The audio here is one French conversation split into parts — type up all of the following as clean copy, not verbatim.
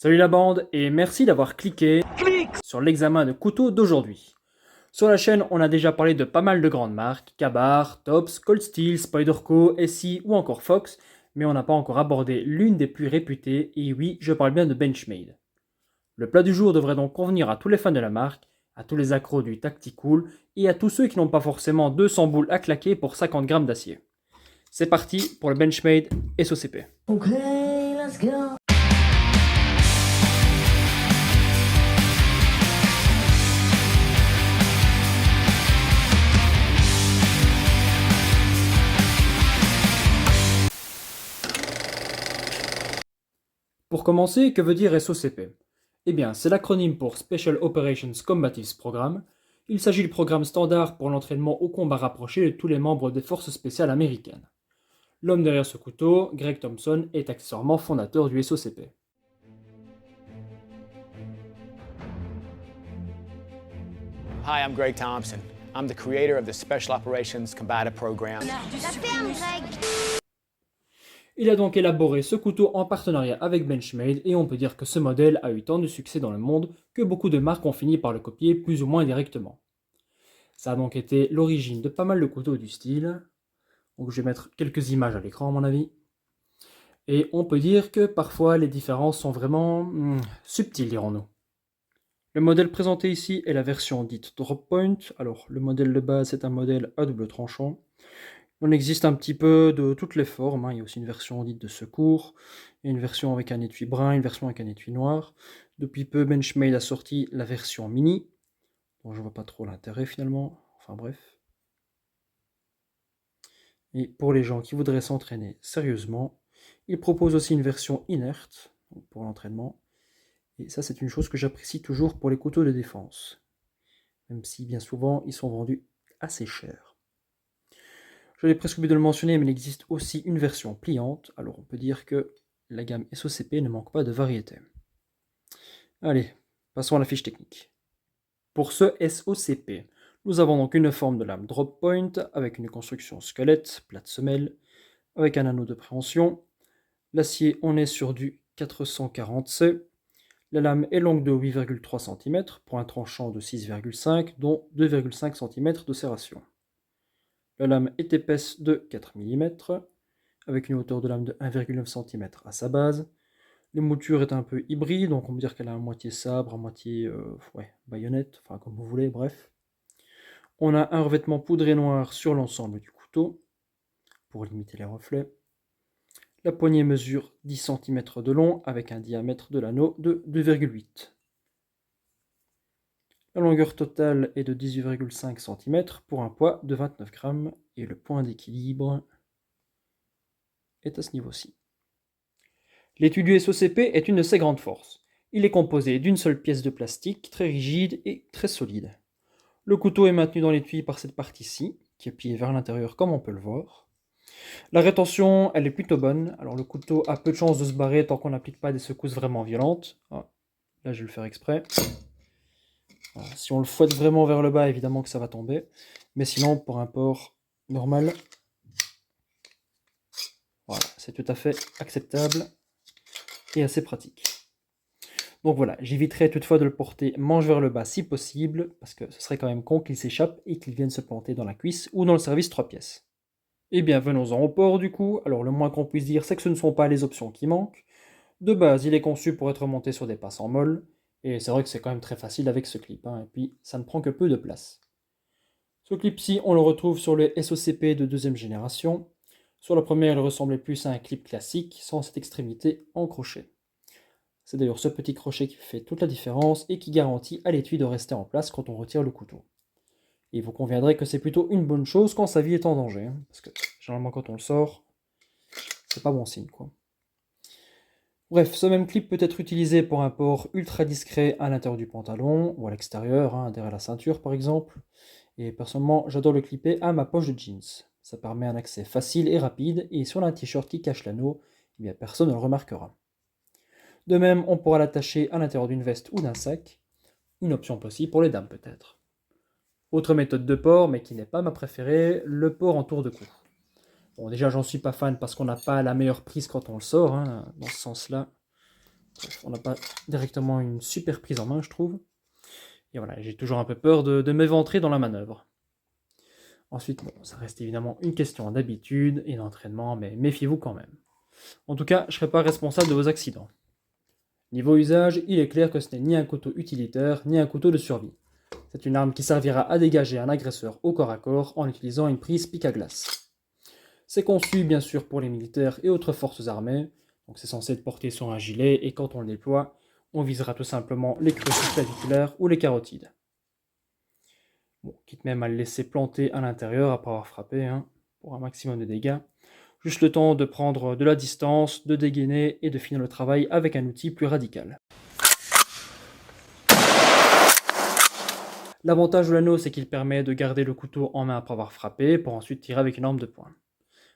Salut la bande et merci d'avoir cliqué sur l'examen de couteau d'aujourd'hui. Sur la chaîne, on a déjà parlé de pas mal de grandes marques, Ka-Bar, Tops, Cold Steel, Spyderco, SI ou encore Fox, mais on n'a pas encore abordé l'une des plus réputées, et oui, je parle bien de Benchmade. Le plat du jour devrait donc convenir à tous les fans de la marque, à tous les accros du Tacticool et à tous ceux qui n'ont pas forcément 200 boules à claquer pour 50 grammes d'acier. C'est parti pour le Benchmade SOCP. Okay, let's go. Pour commencer, que veut dire SOCP? Eh bien, c'est l'acronyme pour Special Operations Combatives Programme. Il s'agit du programme standard pour l'entraînement au combat rapproché de tous les membres des forces spéciales américaines. L'homme derrière ce couteau, Greg Thompson, est accessoirement fondateur du SOCP. Hi, I'm Greg Thompson. I'm the creator of the Special Operations Combative Program. La ferme, Greg. Il a donc élaboré ce couteau en partenariat avec Benchmade et on peut dire que ce modèle a eu tant de succès dans le monde que beaucoup de marques ont fini par le copier plus ou moins directement. Ça a donc été l'origine de pas mal de couteaux du style. Donc je vais mettre quelques images à l'écran à mon avis. Et on peut dire que parfois les différences sont vraiment subtiles, dirons-nous. Le modèle présenté ici est la version dite Drop Point. Alors le modèle de base est un modèle à double tranchant. On existe un petit peu de toutes les formes, il y a aussi une version dite de secours, il y a une version avec un étui brun, une version avec un étui noir. Depuis peu, Benchmade a sorti la version mini, dont je vois pas trop l'intérêt finalement, enfin bref. Et pour les gens qui voudraient s'entraîner sérieusement, il propose aussi une version inerte, pour l'entraînement. Et ça c'est une chose que j'apprécie toujours pour les couteaux de défense, même si bien souvent ils sont vendus assez cher. Je l'ai presque oublié de le mentionner, mais il existe aussi une version pliante, alors on peut dire que la gamme SOCP ne manque pas de variété. Allez, passons à la fiche technique. Pour ce SOCP, nous avons donc une forme de lame drop point avec une construction squelette, plate semelle, avec un anneau de préhension. L'acier, on est sur du 440C. La lame est longue de 8,3 cm pour un tranchant de 6,5 dont 2,5 cm de serration. La lame est épaisse de 4 mm, avec une hauteur de lame de 1,9 cm à sa base. L'émouture est un peu hybride, donc on peut dire qu'elle a à moitié sabre, à moitié baïonnette, enfin comme vous voulez, bref. On a un revêtement poudré noir sur l'ensemble du couteau, pour limiter les reflets. La poignée mesure 10 cm de long, avec un diamètre de l'anneau de 2,8. La longueur totale est de 18,5 cm pour un poids de 29 grammes et le point d'équilibre est à ce niveau-ci. L'étui du SOCP est une de ses grandes forces. Il est composé d'une seule pièce de plastique très rigide et très solide. Le couteau est maintenu dans l'étui par cette partie-ci, qui est pliée vers l'intérieur comme on peut le voir. La rétention, elle est plutôt bonne. Alors le couteau a peu de chances de se barrer tant qu'on n'applique pas des secousses vraiment violentes. Ah, là je vais le faire exprès. Voilà, si on le fouette vraiment vers le bas, évidemment que ça va tomber. Mais sinon, pour un port normal, voilà, c'est tout à fait acceptable et assez pratique. Donc voilà, j'éviterai toutefois de le porter manche vers le bas si possible, parce que ce serait quand même con qu'il s'échappe et qu'il vienne se planter dans la cuisse ou dans le service 3 pièces. Et bien venons-en au port du coup. Alors le moins qu'on puisse dire, c'est que ce ne sont pas les options qui manquent. De base, il est conçu pour être monté sur des passants molles, et c'est vrai que c'est quand même très facile avec ce clip, et puis ça ne prend que peu de place. Ce clip-ci, on le retrouve sur le SOCP de deuxième génération. Sur la première, il ressemblait plus à un clip classique, sans cette extrémité en crochet. C'est d'ailleurs ce petit crochet qui fait toute la différence et qui garantit à l'étui de rester en place quand on retire le couteau. Et vous conviendrez que c'est plutôt une bonne chose quand sa vie est en danger, parce que généralement quand on le sort, c'est pas bon signe quoi. Bref, ce même clip peut être utilisé pour un port ultra discret à l'intérieur du pantalon ou à l'extérieur, derrière la ceinture par exemple. Et personnellement, j'adore le clipper à ma poche de jeans. Ça permet un accès facile et rapide, et sur un t-shirt qui cache l'anneau, eh bien personne ne le remarquera. De même, on pourra l'attacher à l'intérieur d'une veste ou d'un sac, une option possible pour les dames peut-être. Autre méthode de port, mais qui n'est pas ma préférée, le port en tour de cou. Bon, déjà, j'en suis pas fan parce qu'on n'a pas la meilleure prise quand on le sort, dans ce sens-là. Bref, on n'a pas directement une super prise en main, je trouve. Et voilà, j'ai toujours un peu peur de m'éventrer dans la manœuvre. Ensuite, bon, ça reste évidemment une question d'habitude et d'entraînement, mais méfiez-vous quand même. En tout cas, je ne serai pas responsable de vos accidents. Niveau usage, il est clair que ce n'est ni un couteau utilitaire, ni un couteau de survie. C'est une arme qui servira à dégager un agresseur au corps à corps en utilisant une prise pic à glace. C'est conçu bien sûr pour les militaires et autres forces armées, donc c'est censé être porté sur un gilet et quand on le déploie, on visera tout simplement les crucis claviculaires ou les carotides. Bon, quitte même à le laisser planter à l'intérieur après avoir frappé, hein, pour un maximum de dégâts. Juste le temps de prendre de la distance, de dégainer et de finir le travail avec un outil plus radical. L'avantage de l'anneau, c'est qu'il permet de garder le couteau en main après avoir frappé, pour ensuite tirer avec une arme de poing.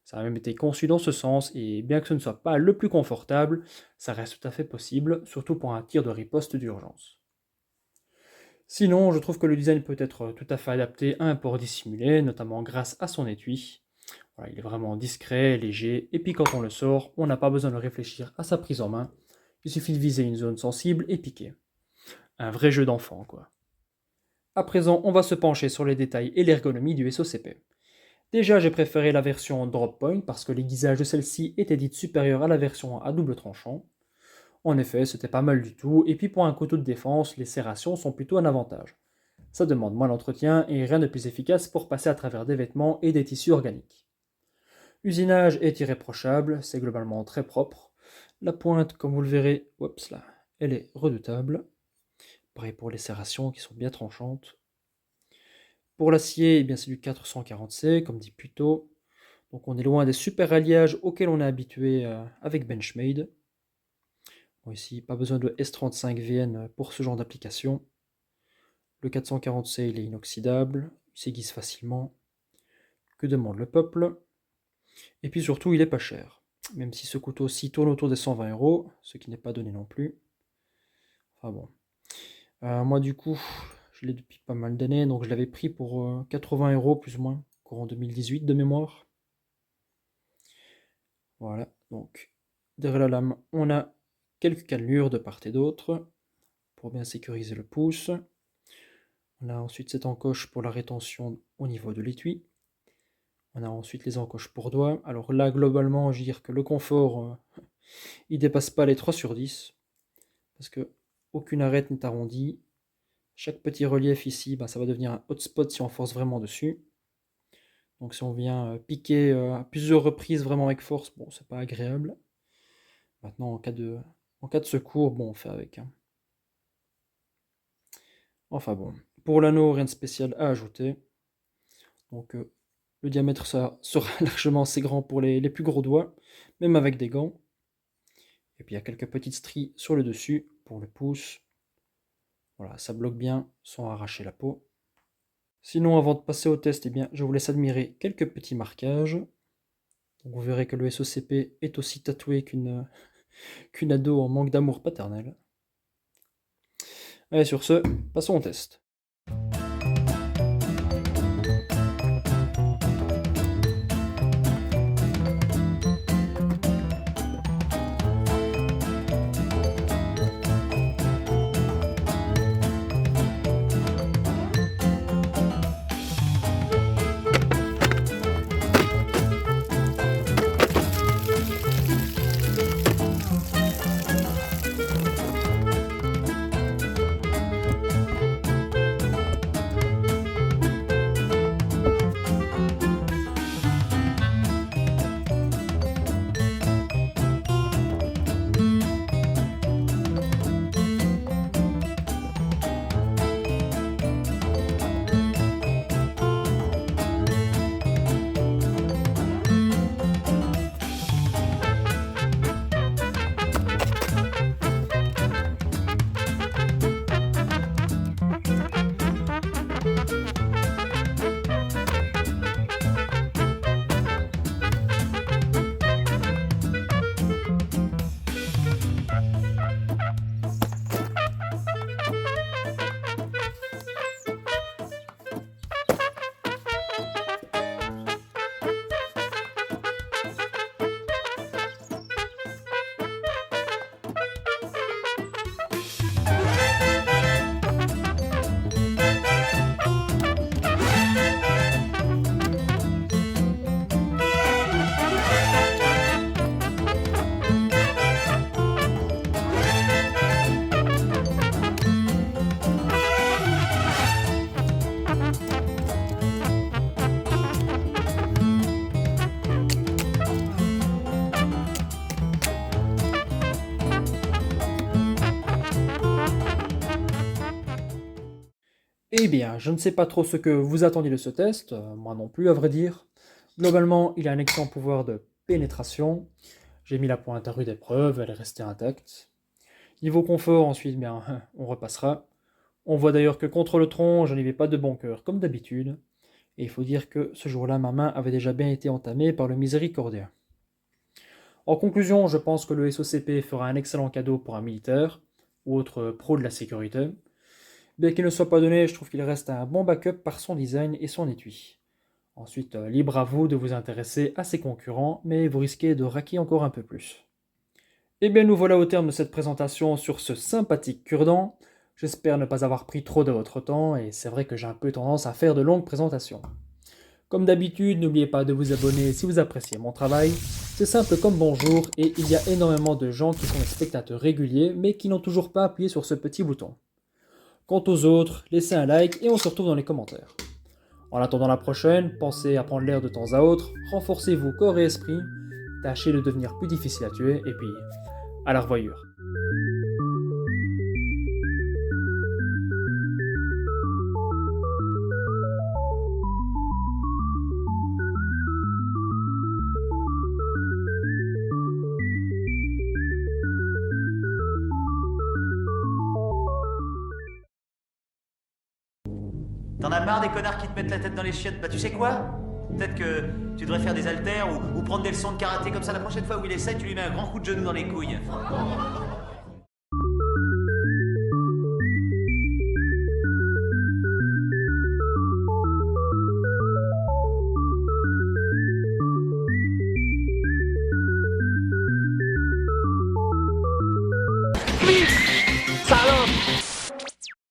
Ça a même été conçu dans ce sens, et bien que ce ne soit pas le plus confortable, ça reste tout à fait possible, surtout pour un tir de riposte d'urgence. Sinon, je trouve que le design peut être tout à fait adapté à un port dissimulé, notamment grâce à son étui. Voilà, il est vraiment discret, léger, et puis quand on le sort, on n'a pas besoin de réfléchir à sa prise en main, il suffit de viser une zone sensible et piquer. Un vrai jeu d'enfant, quoi. À présent, on va se pencher sur les détails et l'ergonomie du SOCP. Déjà, j'ai préféré la version Drop Point parce que l'aiguisage de celle-ci était dite supérieure à la version à double tranchant. En effet, c'était pas mal du tout, et puis pour un couteau de défense, les serrations sont plutôt un avantage. Ça demande moins d'entretien et rien de plus efficace pour passer à travers des vêtements et des tissus organiques. L'usinage est irréprochable, c'est globalement très propre. La pointe, comme vous le verrez, là, elle est redoutable. Pareil pour les serrations qui sont bien tranchantes. Pour l'acier, eh bien c'est du 440C, comme dit plus tôt. Donc on est loin des super alliages auxquels on est habitué avec Benchmade. Bon, ici, pas besoin de S35VN pour ce genre d'application. Le 440C, il est inoxydable, il s'aiguise facilement. Que demande le peuple? Et puis surtout, il est pas cher. Même si ce couteau-ci tourne autour des 120 €, ce qui n'est pas donné non plus. Enfin bon. Moi du coup, je l'ai depuis pas mal d'années, donc je l'avais pris pour 80 € plus ou moins, courant 2018 de mémoire. Voilà, donc derrière la lame, on a quelques cannelures de part et d'autre, pour bien sécuriser le pouce. On a ensuite cette encoche pour la rétention au niveau de l'étui. On a ensuite les encoches pour doigts. Alors là, globalement, je veux dire que le confort, il dépasse pas les 3 sur 10, parce que aucune arête n'est arrondie. Chaque petit relief ici, ça va devenir un hotspot si on force vraiment dessus. Donc si on vient piquer à plusieurs reprises vraiment avec force, bon, c'est pas agréable. Maintenant, en cas de secours, bon, on fait avec. Hein. Enfin bon, pour l'anneau, rien de spécial à ajouter. Donc le diamètre ça sera largement assez grand pour les plus gros doigts, même avec des gants. Et puis il y a quelques petites stries sur le dessus pour le pouce. Voilà, ça bloque bien sans arracher la peau. Sinon, avant de passer au test, eh bien, je vous laisse admirer quelques petits marquages. Donc, vous verrez que le SOCP est aussi tatoué qu'une ado en manque d'amour paternel. Allez, sur ce, passons au test. Eh bien, je ne sais pas trop ce que vous attendiez de ce test, moi non plus à vrai dire. Globalement, il a un excellent pouvoir de pénétration. J'ai mis la pointe à rude épreuve, elle est restée intacte. Niveau confort, ensuite, bien, on repassera. On voit d'ailleurs que contre le tronc, je n'y vais pas de bon cœur, comme d'habitude. Et il faut dire que ce jour-là, ma main avait déjà bien été entamée par le miséricordia. En conclusion, je pense que le SOCP fera un excellent cadeau pour un militaire, ou autre pro de la sécurité. Bien qu'il ne soit pas donné, je trouve qu'il reste un bon backup par son design et son étui. Ensuite, libre à vous de vous intéresser à ses concurrents, mais vous risquez de raquer encore un peu plus. Eh bien, nous voilà au terme de cette présentation sur ce sympathique cure-dent. J'espère ne pas avoir pris trop de votre temps, et c'est vrai que j'ai un peu tendance à faire de longues présentations. Comme d'habitude, n'oubliez pas de vous abonner si vous appréciez mon travail. C'est simple comme bonjour, et il y a énormément de gens qui sont des spectateurs réguliers, mais qui n'ont toujours pas appuyé sur ce petit bouton. Quant aux autres, laissez un like et on se retrouve dans les commentaires. En attendant la prochaine, pensez à prendre l'air de temps à autre, renforcez-vous corps et esprit, tâchez de devenir plus difficile à tuer, et puis, à la revoyure. T'en as marre des connards qui te mettent la tête dans les chiottes? Bah tu sais quoi? Peut-être que tu devrais faire des haltères ou prendre des leçons de karaté comme ça la prochaine fois où il essaie, tu lui mets un grand coup de genou dans les couilles.